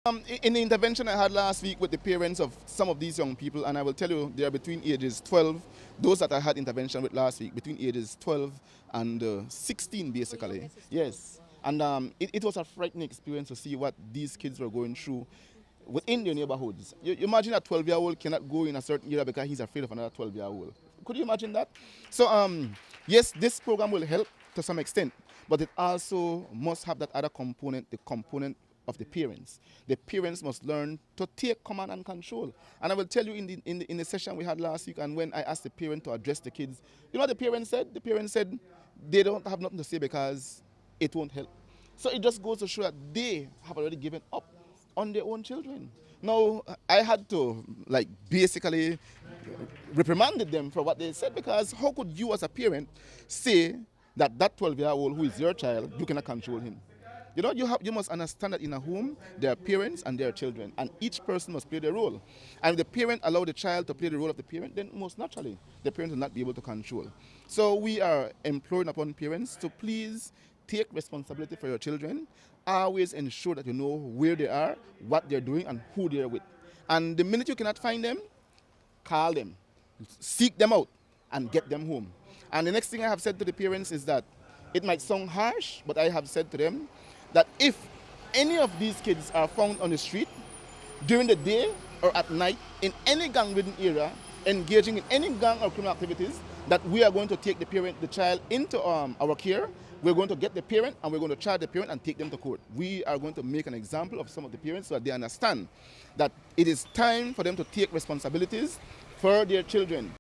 In the intervention I had last week with the parents of some of these young people, and I will tell you they are between ages 12, those that I had intervention with last week, between ages 12 and 16 basically. Yes. And it was a frightening experience to see what these kids were going through within their neighborhoods. You imagine a 12-year-old cannot go in a certain area because he's afraid of another 12-year-old. Could you imagine that? So yes, this program will help to some extent, but it also must have that other component, the component of the parents. The parents must learn to take command and control. And I will tell you in the session we had last week, and when I asked the parent to address the kids, you know what the parents said? The parents said they don't have nothing to say because it won't help. So it just goes to show that they have already given up on their own children. Now, I had to basically reprimanded them for what they said, because how could you as a parent say that 12-year-old who is your child, you cannot control him? You know, you must understand that in a home, there are parents and there are children, and each person must play their role. And if the parent allow the child to play the role of the parent, then most naturally, the parent will not be able to control. So we are imploring upon parents to please take responsibility for your children. Always ensure that you know where they are, what they're doing, and who they're with. And the minute you cannot find them, call them, seek them out, and get them home. And the next thing I have said to the parents is that it might sound harsh, but I have said to them that if any of these kids are found on the street during the day or at night in any gang-ridden area, engaging in any gang or criminal activities, that we are going to take the child into our care. We're going to get the parent and we're going to charge the parent and take them to court. We are going to make an example of some of the parents so that they understand that it is time for them to take responsibilities for their children.